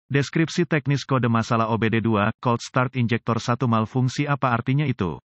Deskripsi teknis kode masalah OBD2, Cold Start Injector 1 malfungsi apa artinya itu?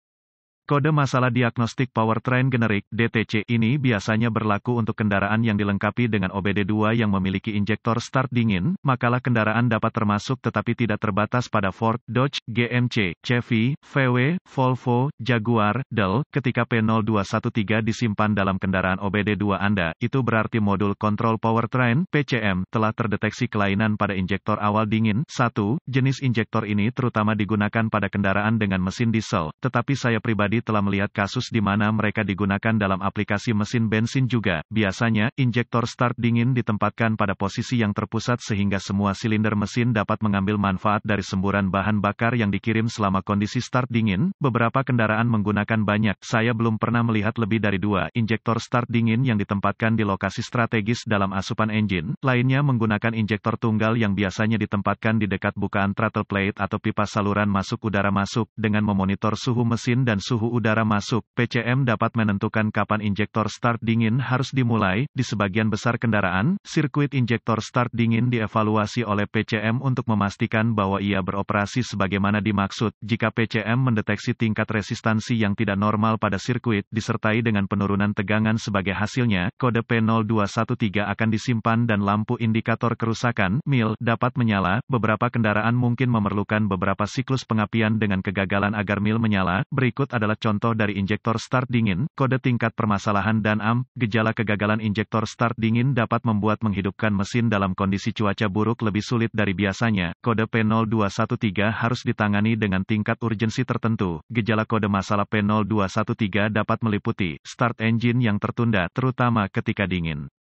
Kode masalah diagnostik powertrain generik (DTC) ini biasanya berlaku untuk kendaraan yang dilengkapi dengan OBD2 yang memiliki injektor start dingin, makalah kendaraan dapat termasuk tetapi tidak terbatas pada Ford, Dodge, GMC, Chevy, VW, Volvo, Jaguar, Dell. Ketika P0213 disimpan dalam kendaraan OBD2 Anda, itu berarti modul kontrol powertrain (PCM) telah terdeteksi kelainan pada injektor awal dingin. 1. Jenis injektor ini terutama digunakan pada kendaraan dengan mesin diesel, tetapi saya pribadi telah melihat kasus di mana mereka digunakan dalam aplikasi mesin bensin juga. Biasanya, injektor start dingin ditempatkan pada posisi yang terpusat sehingga semua silinder mesin dapat mengambil manfaat dari semburan bahan bakar yang dikirim selama kondisi start dingin. Beberapa kendaraan menggunakan banyak, saya belum pernah melihat lebih dari 2 injektor start dingin yang ditempatkan di lokasi strategis dalam asupan engine. Lainnya menggunakan injektor tunggal yang biasanya ditempatkan di dekat bukaan throttle plate atau pipa saluran masuk udara masuk. Dengan memonitor suhu mesin dan suhu udara masuk, PCM dapat menentukan kapan injektor start dingin harus dimulai. Di sebagian besar kendaraan, sirkuit injektor start dingin dievaluasi oleh PCM untuk memastikan bahwa ia beroperasi sebagaimana dimaksud. Jika PCM mendeteksi tingkat resistansi yang tidak normal pada sirkuit, disertai dengan penurunan tegangan sebagai hasilnya, kode P0213 akan disimpan dan lampu indikator kerusakan (MIL) dapat menyala. Beberapa kendaraan mungkin memerlukan beberapa siklus pengapian dengan kegagalan agar MIL menyala. Berikut adalah contoh dari injektor start dingin, kode tingkat permasalahan dan AMP. Gejala kegagalan injektor start dingin dapat membuat menghidupkan mesin dalam kondisi cuaca buruk lebih sulit dari biasanya. Kode P0213 harus ditangani dengan tingkat urgensi tertentu. Gejala kode masalah P0213 dapat meliputi start engine yang tertunda, terutama ketika dingin.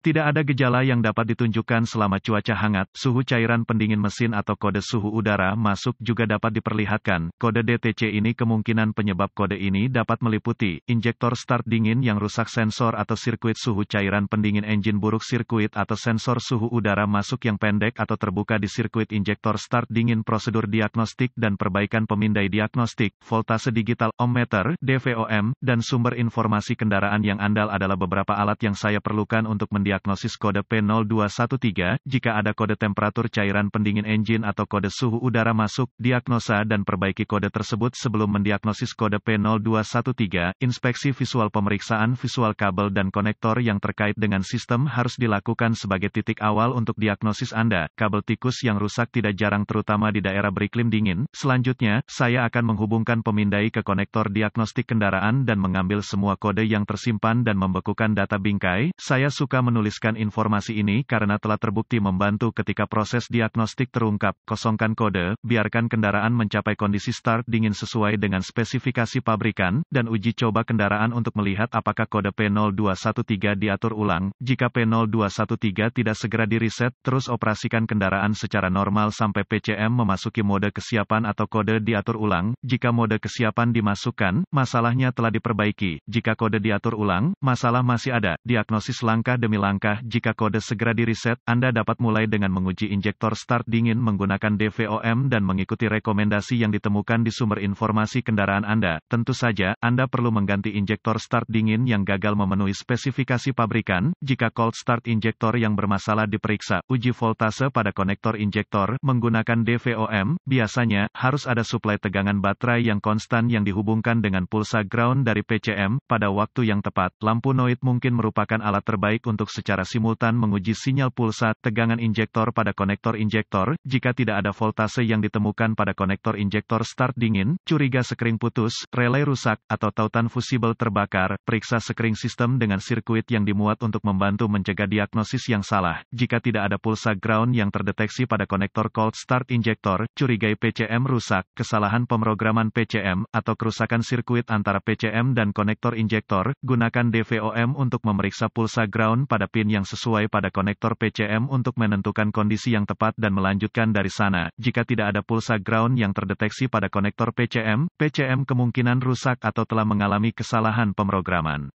Tidak ada gejala yang dapat ditunjukkan selama cuaca hangat. Suhu cairan pendingin mesin atau kode suhu udara masuk juga dapat diperlihatkan. Kode DTC ini kemungkinan penyebab kode ini dapat meliputi injektor start dingin yang rusak, sensor atau sirkuit suhu cairan pendingin engine buruk, sirkuit atau sensor suhu udara masuk yang pendek atau terbuka di sirkuit injektor start dingin. Prosedur diagnostik dan perbaikan pemindai diagnostik, voltase digital, ohmmeter, DVOM, dan sumber informasi kendaraan yang andal adalah beberapa alat yang saya perlukan untuk diagnosis kode P0213. Jika ada kode temperatur cairan pendingin engine atau kode suhu udara masuk, diagnosa dan perbaiki kode tersebut sebelum mendiagnosis kode P0213. Inspeksi visual, pemeriksaan visual kabel dan konektor yang terkait dengan sistem harus dilakukan sebagai titik awal untuk diagnosis Anda. Kabel tikus yang rusak tidak jarang, terutama di daerah beriklim dingin. Selanjutnya, saya akan menghubungkan pemindai ke konektor diagnostik kendaraan dan mengambil semua kode yang tersimpan dan membekukan data bingkai. Saya suka menuliskan informasi ini karena telah terbukti membantu ketika proses diagnostik terungkap. Kosongkan kode, biarkan kendaraan mencapai kondisi start dingin sesuai dengan spesifikasi pabrikan, dan uji coba kendaraan untuk melihat apakah kode P0213 diatur ulang. Jika P0213 tidak segera di-reset, terus operasikan kendaraan secara normal sampai PCM memasuki mode kesiapan atau kode diatur ulang. Jika mode kesiapan dimasukkan, masalahnya telah diperbaiki. Jika kode diatur ulang, masalah masih ada. Diagnosis langkah demi langkah. Jika kode segera di-reset, Anda dapat mulai dengan menguji injektor start dingin menggunakan DVOM dan mengikuti rekomendasi yang ditemukan di sumber informasi kendaraan Anda. Tentu saja, Anda perlu mengganti injektor start dingin yang gagal memenuhi spesifikasi pabrikan. Jika cold start injektor yang bermasalah diperiksa, uji voltase pada konektor injektor menggunakan DVOM. Biasanya, harus ada suplai tegangan baterai yang konstan yang dihubungkan dengan pulsa ground dari PCM. Pada waktu yang tepat, lampu noid mungkin merupakan alat terbaik untuk secara simultan menguji sinyal pulsa tegangan injektor pada konektor injektor. Jika tidak ada voltase yang ditemukan pada konektor injektor start dingin, curiga sekring putus, relay rusak, atau tautan fusibel terbakar, periksa sekring sistem dengan sirkuit yang dimuat untuk membantu mencegah diagnosis yang salah. Jika tidak ada pulsa ground yang terdeteksi pada konektor cold start injektor, curigai PCM rusak, kesalahan pemrograman PCM, atau kerusakan sirkuit antara PCM dan konektor injektor. Gunakan DVOM untuk memeriksa pulsa ground pada pin yang sesuai pada konektor PCM untuk menentukan kondisi yang tepat dan melanjutkan dari sana. Jika tidak ada pulsa ground yang terdeteksi pada konektor PCM, PCM kemungkinan rusak atau telah mengalami kesalahan pemrograman.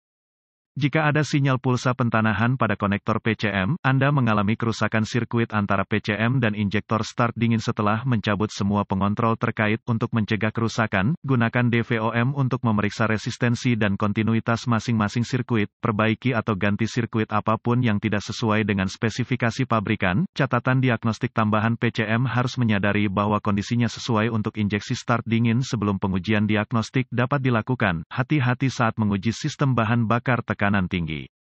Jika ada sinyal pulsa pentanahan pada konektor PCM, Anda mengalami kerusakan sirkuit antara PCM dan injektor start dingin setelah mencabut semua pengontrol terkait. Untuk mencegah kerusakan, gunakan DVOM untuk memeriksa resistensi dan kontinuitas masing-masing sirkuit, perbaiki atau ganti sirkuit apapun yang tidak sesuai dengan spesifikasi pabrikan. Catatan diagnostik tambahan PCM harus menyadari bahwa kondisinya sesuai untuk injeksi start dingin sebelum pengujian diagnostik dapat dilakukan. Hati-hati saat menguji sistem bahan bakar tekanan tinggi.